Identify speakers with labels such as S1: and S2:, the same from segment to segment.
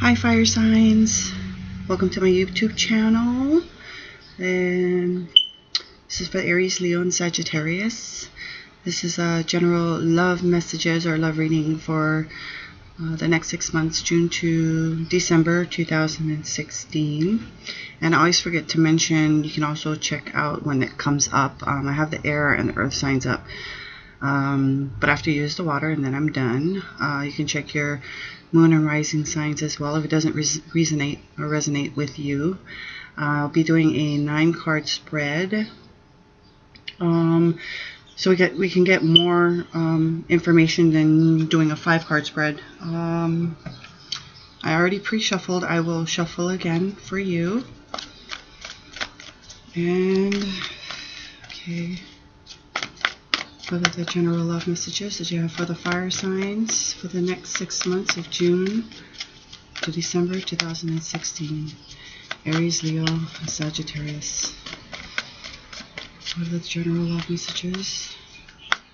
S1: Hi fire signs, welcome to my YouTube channel, and this is for Aries, Leo, and Sagittarius. This is general love messages or love reading for the next 6 months, June to December 2016. And I always forget to mention, you can also check out when it comes up. I have the air and the earth signs up, but after you use the water and then I'm done. You can check your moon and rising signs as well if it doesn't resonate with you. I'll be doing a 9-card spread, so we can get more information than doing a 5-card spread. I already pre-shuffled. I will shuffle again for you. And okay, what are the general love messages that you have for the fire signs for the next 6 months of June to December 2016? Aries, Leo, and Sagittarius. What are the general love messages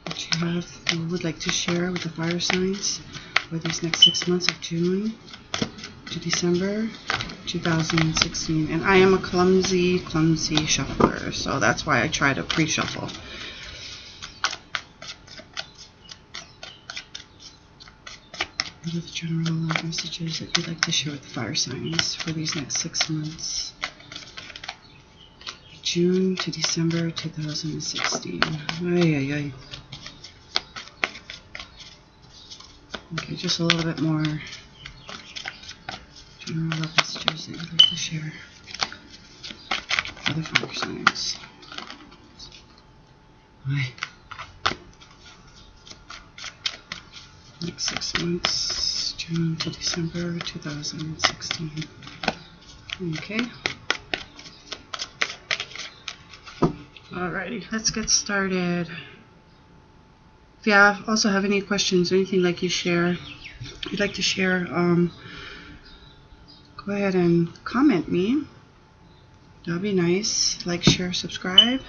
S1: that you would like to share with the fire signs for these next 6 months of June to December 2016? And I am a clumsy shuffler, so that's why I try to pre-shuffle. What are the general love messages that you'd like to share with the fire signs for these next 6 months? June to December 2016. Ay. Okay, just a little bit more general love messages that you'd like to share for the fire signs. Ay. Next 6 months, June to December 2016. Okay. Alrighty, let's get started. If you also have any questions or anything you'd like to share, go ahead and comment me. That'll be nice. Like, share, subscribe.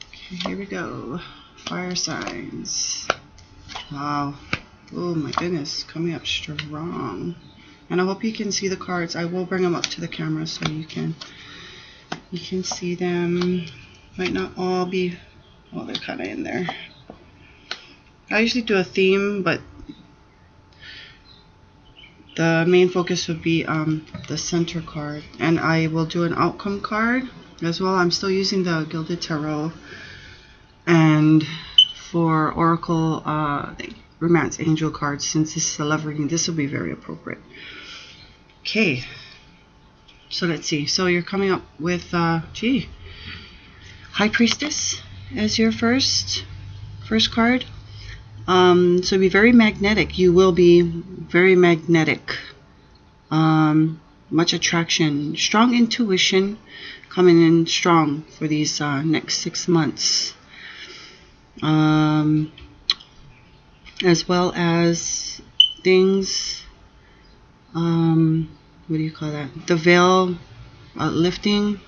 S1: Okay, here we go. Fire signs. Wow. Oh my goodness, coming up strong. And I hope you can see the cards. I will bring them up to the camera so you can see them. Might not all be, well, they're kind of in there. I usually do a theme, but the main focus would be the center card. And I will do an outcome card as well. I'm still using the Gilded Tarot. And for Oracle Romance Angel cards, since this is a love reading, this will be very appropriate. Okay, so let's see. So you're coming up with High Priestess as your first card. So be very magnetic. You will be very magnetic. Much attraction, strong intuition coming in strong for these next 6 months. As well as things, what do you call that? The veil lifting,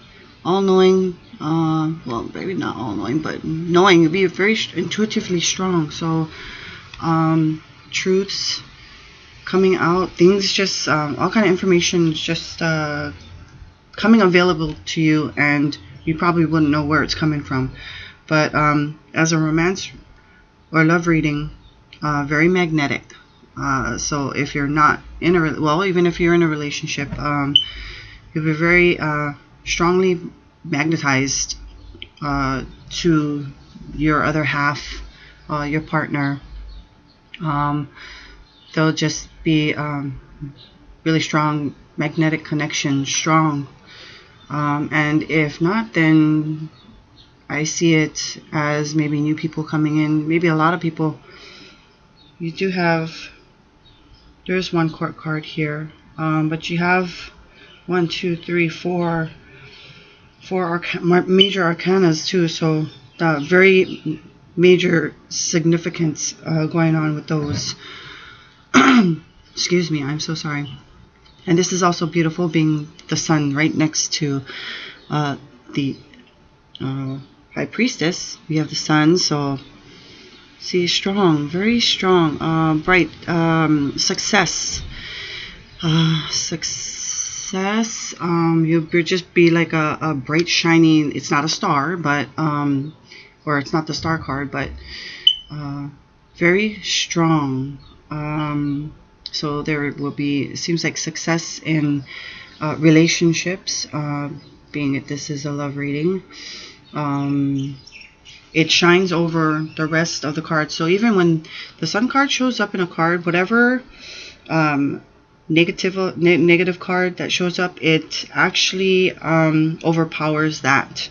S1: all-knowing, well, maybe not all-knowing, but knowing, you'll be very intuitively strong. So, truths coming out, things just, all kind of information just coming available to you, and you probably wouldn't know where it's coming from. But as a romance or love reading, very magnetic. So if you're not in even if you're in a relationship, you'll be very strongly magnetized to your other half, your partner. They'll just be really strong magnetic connection, strong. And if not, then I see it as maybe new people coming in, maybe a lot of people. You do have, there's one court card here, but you have 1, 2, 3, 4 major arcanas too, so very major significance going on with those. Excuse me, I'm so sorry. And this is also beautiful, being the sun right next to the High Priestess. We have the sun, so see, strong, very strong, bright, success, Success. You'll just be like a bright shining. It's not a star, but or it's not the star card, but very strong. So there will be, it seems like, success in relationships. Being that this is a love reading, it shines over the rest of the cards. So even when the Sun card shows up in a card, whatever negative card that shows up, it actually overpowers that,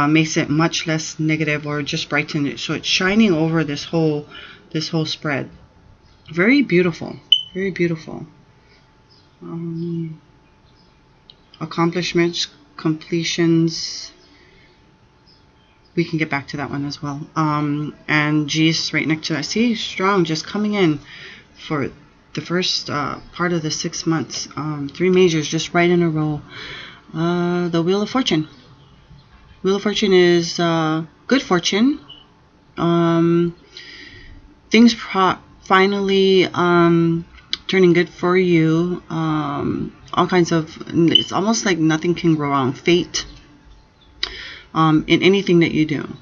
S1: makes it much less negative, or just brighten it. So it's shining over this whole spread. Very beautiful, very beautiful. Accomplishments, completions. We can get back to that one as well. And G's right next to that. See, strong, just coming in for the first part of the 6 months. 3 majors just right in a row. The Wheel of Fortune. Wheel of Fortune is good fortune. Things finally turning good for you. All kinds of, it's almost like nothing can go wrong. Fate in anything that you do.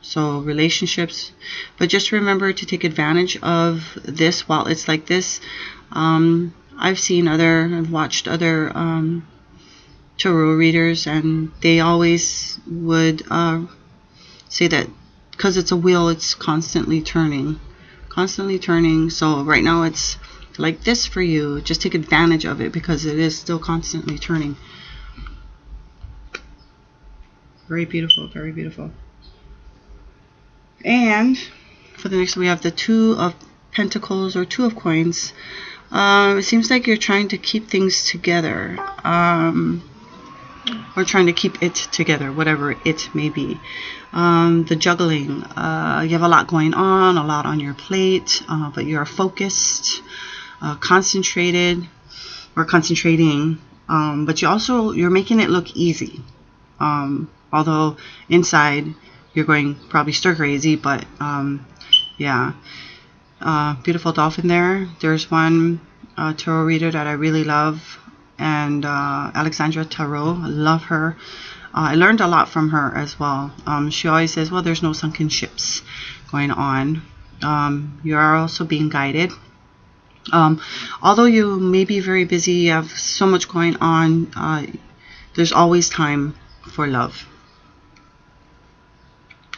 S1: So relationships, but just remember to take advantage of this while it's like this. I've watched other tarot readers, and they always would say that because it's a wheel, it's constantly turning. So right now it's like this for you. Just take advantage of it because it is still constantly turning. Very beautiful, very beautiful. And for the next, we have the Two of Pentacles or Two of Coins. It seems like you're trying to keep things together, or trying to keep it together, whatever it may be. The juggling. You have a lot going on, a lot on your plate, but you're focused, concentrated, or concentrating. But you're making it look easy. Although inside you're going probably stir crazy, but yeah. Beautiful dolphin there. There's one tarot reader that I really love, and Alexandra Tarot. I love her. I learned a lot from her as well. She always says, well, there's no sunken ships going on. You are also being guided. Although you may be very busy, you have so much going on, there's always time for love.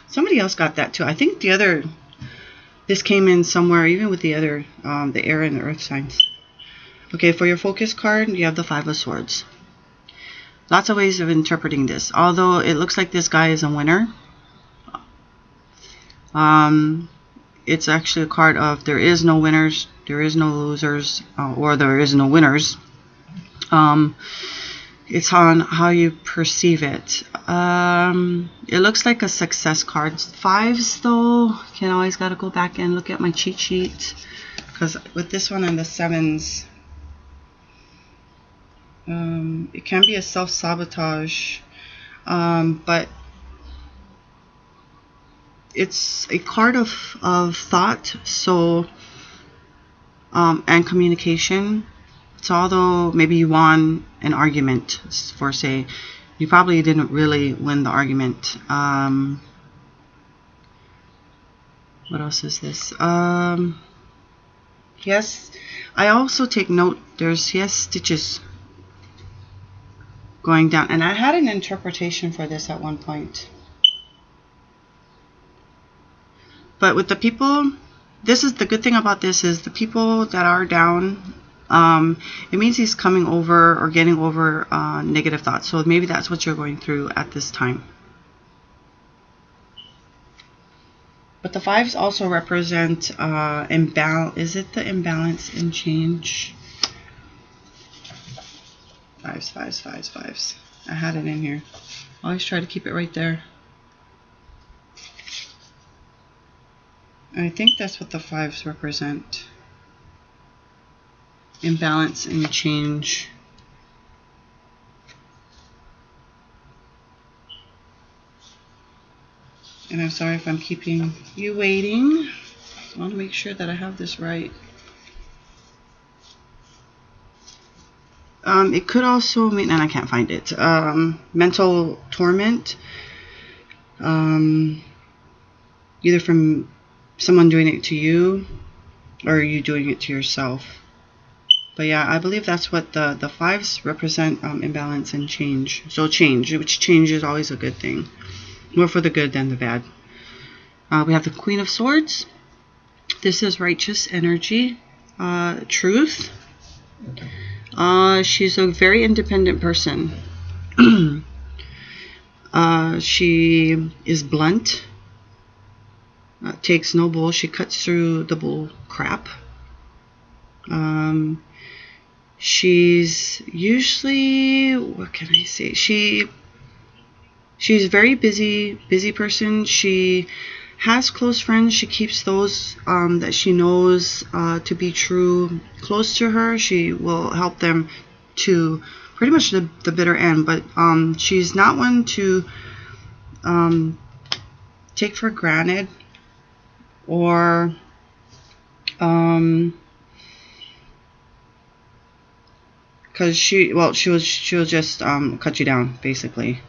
S1: Somebody else got that too. I think this came in somewhere, even with the other, the air and the earth signs. Okay, for your focus card, you have the Five of Swords. Lots of ways of interpreting this. Although it looks like this guy is a winner, it's actually a card of there is no winners, there is no losers, or there is no winners. It's on how you perceive it. It looks like a success card. Fives, though, you always got to go back and look at my cheat sheet, because with this one and the sevens, it can be a self-sabotage, but it's a card of thought, so and communication. So although maybe you won an argument, for say, you probably didn't really win the argument. What else is this? Yes, I also take note, there's stitches going down, and I had an interpretation for this at one point. But with the people, this is the good thing about this, is the people that are down, it means he's coming over or getting over negative thoughts. So maybe that's what you're going through at this time. But the fives also represent imbalance. Is it the imbalance in change? Fives. I had it in here. I always try to keep it right there. I think that's what the fives represent. Imbalance and change. And I'm sorry if I'm keeping you waiting. I want to make sure that I have this right. It could also mean, and I can't find it, mental torment, either from someone doing it to you or you doing it to yourself. But yeah, I believe that's what the fives represent, imbalance and change. So change, which change is always a good thing. More for the good than the bad. We have the Queen of Swords. This is righteous energy, truth. She's a very independent person. She is blunt. Takes no bull. She cuts through the bull crap. She's usually, what can I say? She's a very busy person. She has close friends. She keeps those that she knows to be true close to her. She will help them to pretty much the bitter end. But she's not one to take for granted or because she'll just cut you down basically.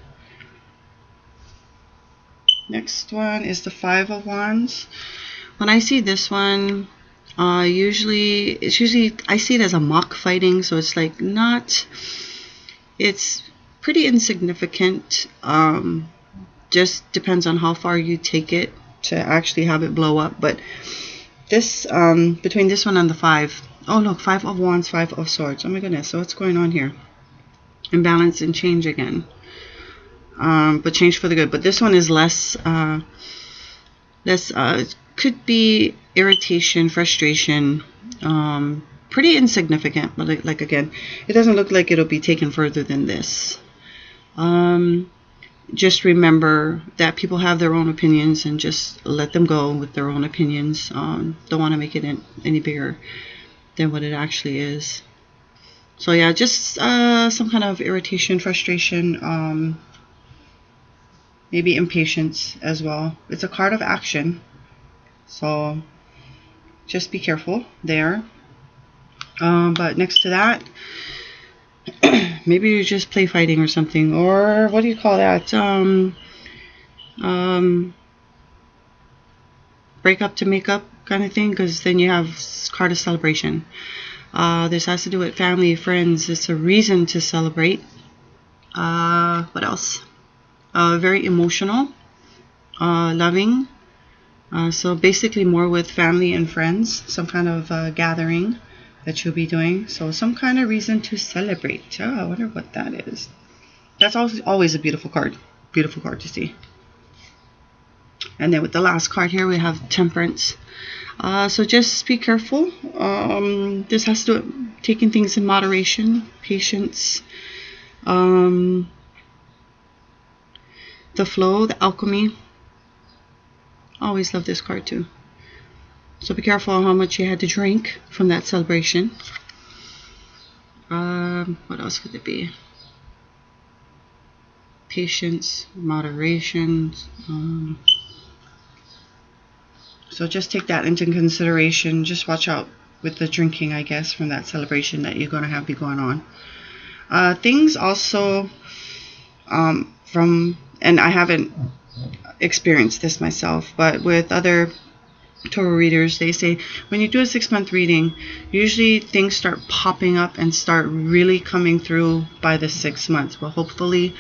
S1: Next one is the Five of Wands. When I see this one, usually I see it as a mock fighting, so it's like it's pretty insignificant. Just depends on how far you take it to actually have it blow up. But this between this one and the five, oh look, Five of Wands, Five of Swords. Oh my goodness, so what's going on here? Imbalance and change again. But change for the good. But this one is less it could be irritation, frustration, pretty insignificant, but like again, it doesn't look like it'll be taken further than this. Just remember that people have their own opinions and just let them go with their own opinions. Don't want to make it any bigger than what it actually is. So yeah, just some kind of irritation, frustration, maybe impatience as well. It's a card of action, so just be careful there. But next to that, maybe you just play fighting or something, or what do you call that? Break up to make up kind of thing, because then you have card of celebration. This has to do with family, friends. It's a reason to celebrate. What else? Very emotional, loving. So basically more with family and friends, some kind of gathering that you'll be doing. So some kind of reason to celebrate. Oh, I wonder what that is. That's always a beautiful card to see. And then with the last card here, we have Temperance. So just be careful. This has to do with taking things in moderation, patience, the flow, the alchemy. Always love this card too. So be careful how much you had to drink from that celebration. What else could it be? Patience, moderation. So just take that into consideration. Just watch out with the drinking, I guess, from that celebration that you're going to have be going on. Things also and I haven't experienced this myself, but with other tarot readers, they say when you do a 6-month reading, usually things start popping up and start really coming through by the 6 months. Well, hopefully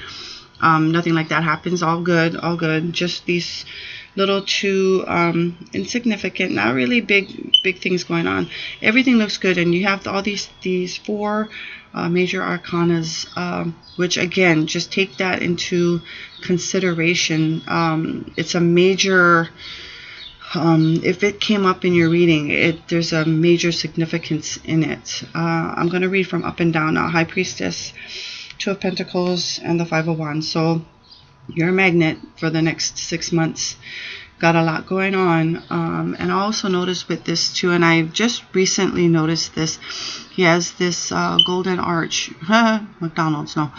S1: nothing like that happens. All good, all good. Just these little two insignificant, not really big things going on. Everything looks good, and you have all these 4 major arcanas, which again, just take that into consideration. It's a major, if it came up in your reading, there's a major significance in it. I'm going to read from up and down now. High Priestess, 2 of Pentacles, and the 5 of Wands. So you're a magnet for the next 6 months. Got a lot going on. And I also noticed with this too, and I just recently noticed this, he has this golden arch, McDonald's, no,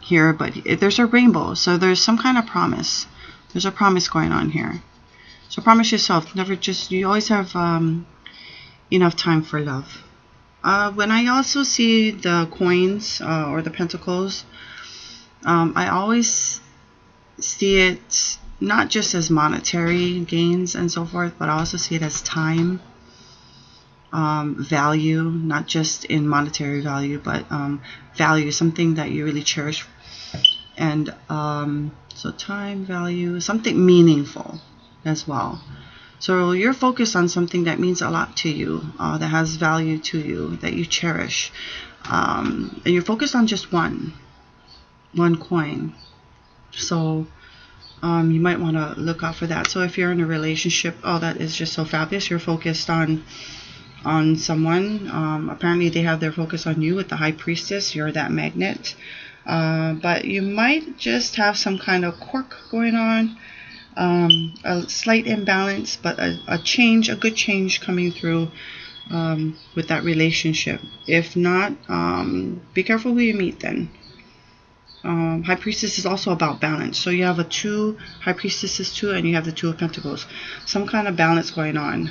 S1: here, but there's a rainbow, so there's some kind of promise. There's a promise going on here. So promise yourself, you always have enough time for love. When I also see the coins or the pentacles, I always see it not just as monetary gains and so forth, but I also see it as time, value, not just in monetary value, but value, something that you really cherish. And so time, value, something meaningful as well. So you're focused on something that means a lot to you, that has value to you, that you cherish. And you're focused on just one coin. So you might want to look out for that. So if you're in a relationship, oh, that is just so fabulous. You're focused on someone. Apparently they have their focus on you with the High Priestess. You're that magnet. But you might just have some kind of quirk going on. A slight imbalance, but a change, a good change coming through with that relationship. If not, be careful who you meet then. High Priestess is also about balance. So you have a 2 High Priestesses too, and you have the 2 of Pentacles. Some kind of balance going on,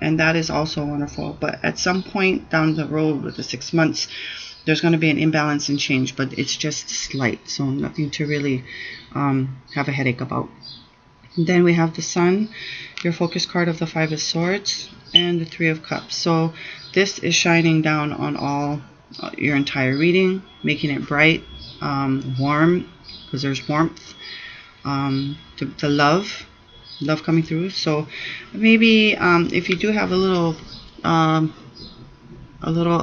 S1: and that is also wonderful. But at some point down the road with the 6 months, there's going to be an imbalance and change, but it's just slight, so nothing to really have a headache about. And then we have the Sun, your focus card of the 5 of Swords, and the 3 of Cups. So this is shining down on all your entire reading, making it bright, warm, because there's warmth, the love coming through. So maybe if you do have a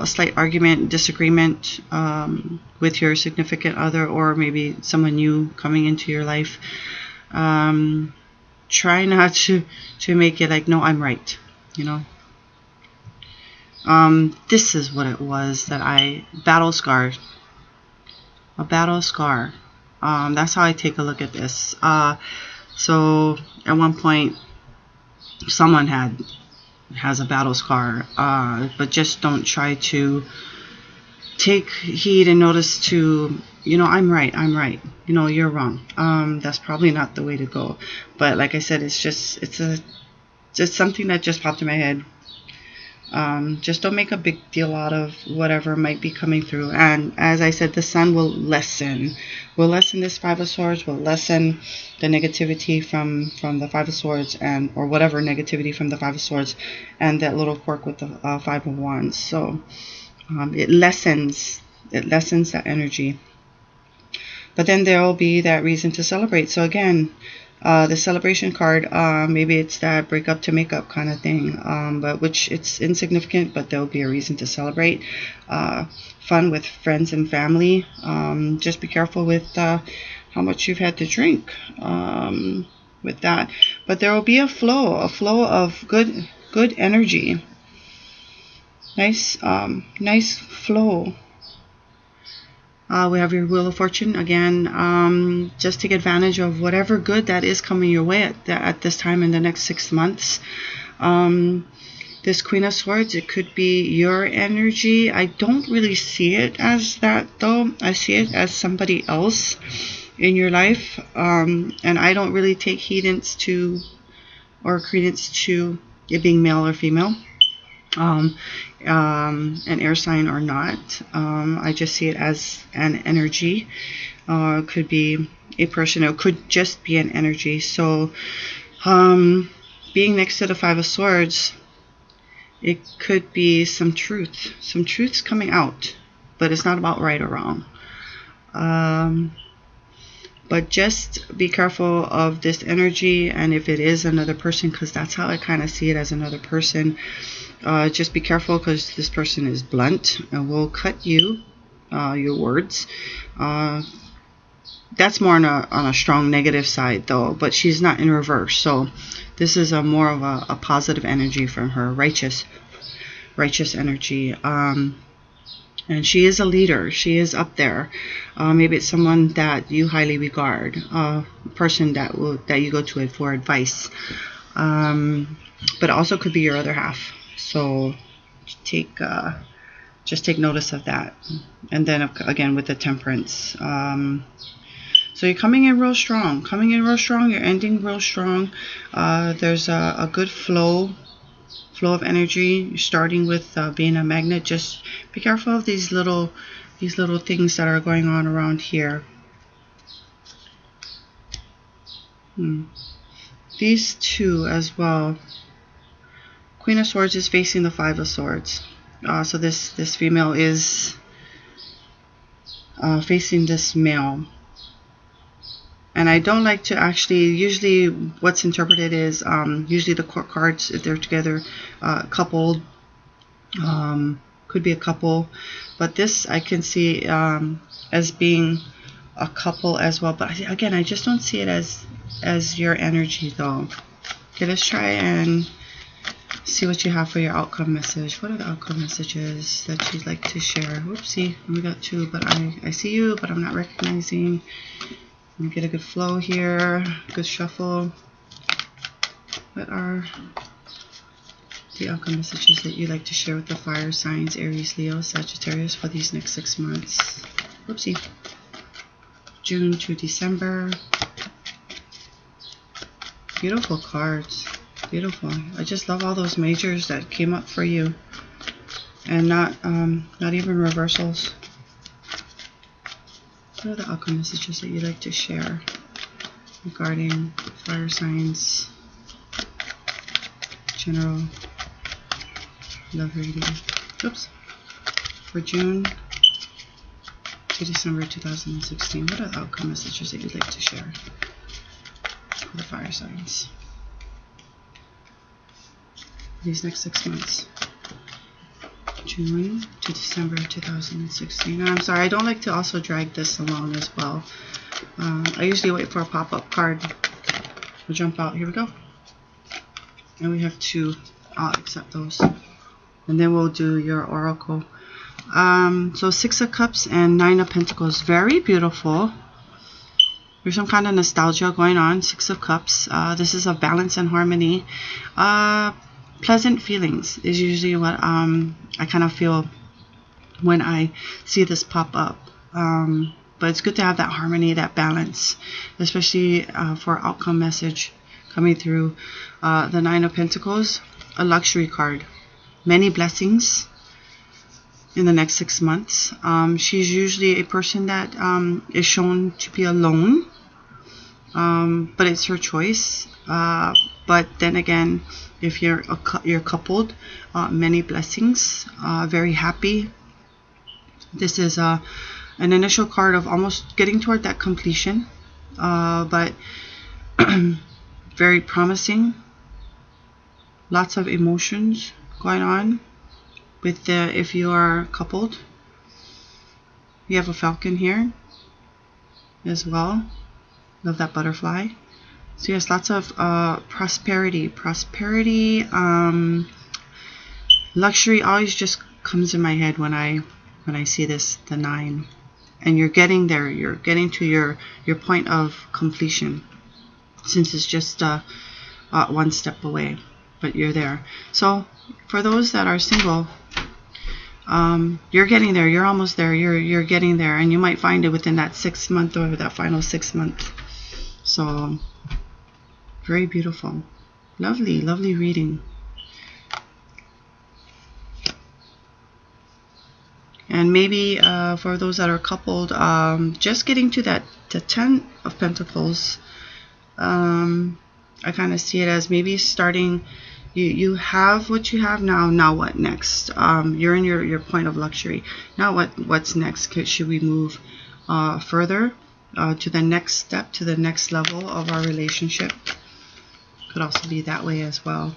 S1: slight argument, disagreement with your significant other, or maybe someone new coming into your life, try not to make it like, no, I'm right, you know. This is what it was that battle scarred. A battle scar. That's how I take a look at this. So at one point, someone has a battle scar, but just don't try to take heed and notice to, you know, I'm right, you know, you're wrong. That's probably not the way to go. But like I said, it's just something that just popped in my head. Just don't make a big deal out of whatever might be coming through. And as I said, the Sun will lessen this 5 of Swords, will lessen the negativity from the 5 of Swords, or whatever negativity from the 5 of Swords, and that little quirk with the 5 of Wands. So it lessens that energy. But then there will be that reason to celebrate. So again, the celebration card, maybe it's that break up to make up kind of thing, but which it's insignificant, but there'll be a reason to celebrate. Fun with friends and family. Just be careful with how much you've had to drink with that. But there will be a flow of good energy. Nice flow. We have your Wheel of Fortune again. Just take advantage of whatever good that is coming your way at this time in the next 6 months. This Queen of Swords, it could be your energy. I don't really see it as that though. I see it as somebody else in your life, and I don't really take credence to it being male or female. An air sign or not. I just see it as an energy. It could be a person, it could just be an energy. So being next to the 5 of Swords, it could be some truth's coming out, but it's not about right or wrong. But just be careful of this energy, and if it is another person, because that's how I kind of see it, as another person. Just be careful, because this person is blunt and will cut you, your words. That's more on a strong negative side though, but she's not in reverse. So this is more of a positive energy from her, righteous energy. And she is a leader. She is up there. Maybe it's someone that you highly regard, a person that you go to for advice. But it also could be your other half. So just take notice of that. And then again with the Temperance. So you're coming in real strong. You're ending real strong. There's a good flow flow of energy. You're starting with being a magnet. Just be careful of these little things that are going on around here. These two as well. Queen of Swords is facing the Five of Swords. So this female is facing this male. And I don't like to actually, usually what's interpreted is usually the court cards, if they're together, coupled, could be a couple. But this I can see as being a couple as well. But again, I just don't see it as your energy though. Okay, let's try and see what you have for your outcome message. What are the outcome messages that you'd like to share? Whoopsie, we got two, but I see you, but I'm not recognizing. Let me get a good flow here, good shuffle. What are the outcome messages that you'd like to share with the fire signs, Aries, Leo, Sagittarius, for these next 6 months? Whoopsie. June to December. Beautiful cards. Beautiful. I just love all those majors that came up for you, and not even reversals. What are the outcome messages that you'd like to share regarding fire signs, general love reading? Oops. For June to December 2016, what are the outcome messages that you'd like to share for the fire signs these next 6 months? June to December 2016. And I'm sorry, I don't like to also drag this along as well. I usually wait for a pop-up card. We'll jump out. Here we go. And we have two. I'll accept those. And then we'll do your oracle. So 6 of Cups and 9 of Pentacles. Very beautiful. There's some kind of nostalgia going on. 6 of Cups. This is a balance and harmony. Pleasant feelings is usually what I kind of feel when I see this pop up. But it's good to have that harmony, that balance, especially for outcome message coming through. The 9 of Pentacles, a luxury card. Many blessings in the next 6 months. She's usually a person that is shown to be alone, but it's her choice. But then again, if you're coupled, many blessings, very happy. This is an initial card of almost getting toward that completion, but very promising. Lots of emotions going on with if you are coupled. You have a falcon here as well. Love that butterfly. So yes, lots of prosperity. Luxury always just comes in my head when I see this, the 9. And you're getting there. You're getting to your point of completion, since it's just one step away, but you're there. So for those that are single, you're getting there. You're almost there. You're getting there, and you might find it within that 6 month or that final 6 month. So very beautiful. Lovely, lovely reading. And maybe for those that are coupled, just getting to the 10 of Pentacles, I kind of see it as maybe starting, you have what you have now. Now what next? You're in your point of luxury. Now what's next? Should we move further to the next step, to the next level of our relationship? Could also be that way as well.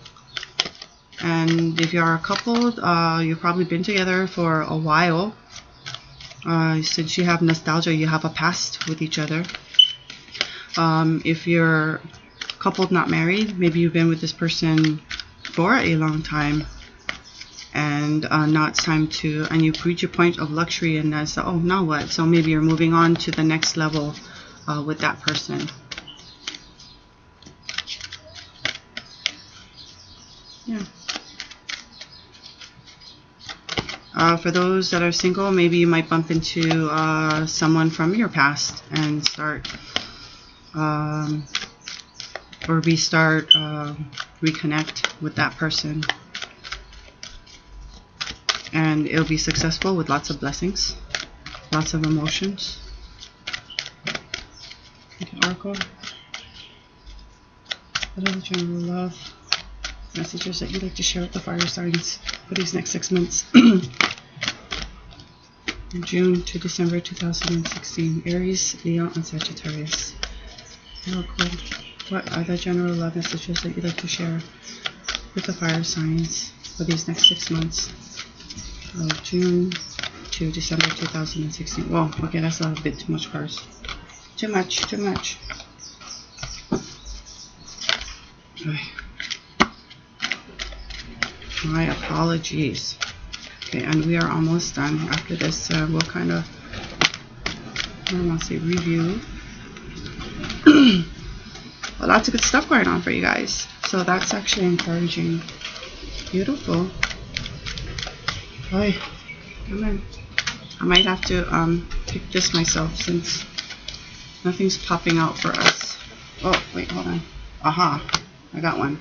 S1: And if you are coupled, you've probably been together for a while. Since you have nostalgia, you have a past with each other. If you're coupled, not married, maybe you've been with this person for a long time, and now it's time to, and you've reached your point of luxury, and that's, oh, now what? So maybe you're moving on to the next level with that person. Yeah. For those that are single, maybe you might bump into someone from your past and start or restart, reconnect with that person and it'll be successful with lots of blessings, lots of emotions. Okay, Oracle, what are the general love messages that you'd like to share with the fire signs for these next 6 months? June to December 2016. Aries, Leo, and Sagittarius. Oracle, what are the general love messages that you'd like to share with the fire signs for these next 6 months? June to December 2016. Whoa, okay, that's a bit too much cards. Too much. Okay. My apologies. Okay, and we are almost done. After this, we'll kind of, I don't want to say review. Well, lots of good stuff going on for you guys. So that's actually encouraging. Beautiful. Boy, come on. I might have to pick this myself since nothing's popping out for us. Oh, wait, hold on. Aha, I got one.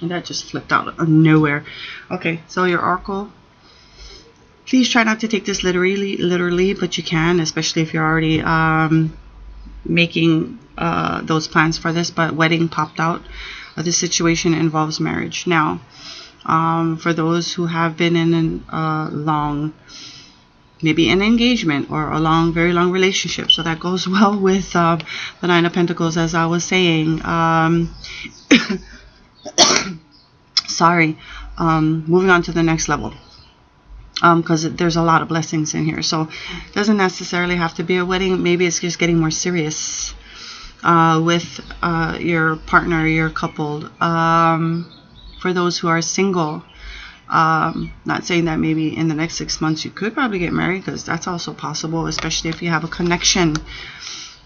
S1: And that just flipped out of nowhere. Okay, so your oracle. Please try not to take this literally, but you can, especially if you're already making those plans for this. But wedding popped out. This situation involves marriage. Now, for those who have been in a long, maybe an engagement or a long, very long relationship, so that goes well with the Nine of Pentacles, as I was saying. Sorry, moving on to the next level, because there's a lot of blessings in here. So it doesn't necessarily have to be a wedding. Maybe it's just getting more serious with your partner, your couple. For those who are single, not saying that maybe in the next 6 months you could probably get married, because that's also possible, especially if you have a connection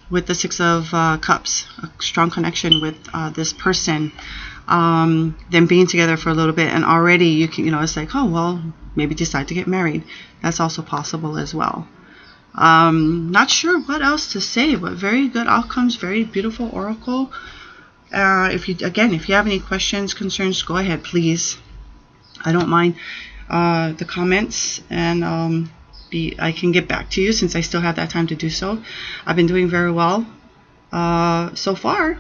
S1: with the Six of Cups, a strong connection with this person. Them being together for a little bit, and already you can, it's like, oh well, maybe decide to get married. That's also possible as well. Not sure what else to say, but very good outcomes, very beautiful oracle. If you have any questions, concerns, go ahead, please. I don't mind the comments, and I can get back to you since I still have that time to do so. I've been doing very well so far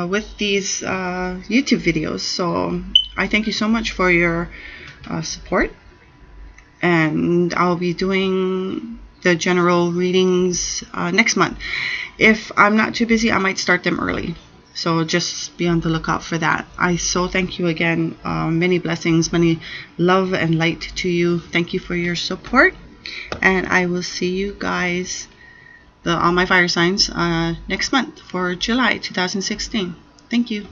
S1: with these YouTube videos, so I thank you so much for your support, and I'll be doing the general readings next month. If I'm not too busy, I might start them early, so just be on the lookout for that. I so thank you again. Many blessings, many love and light to you. Thank you for your support, and I will see you guys, all my fire signs, next month for July 2016. Thank you.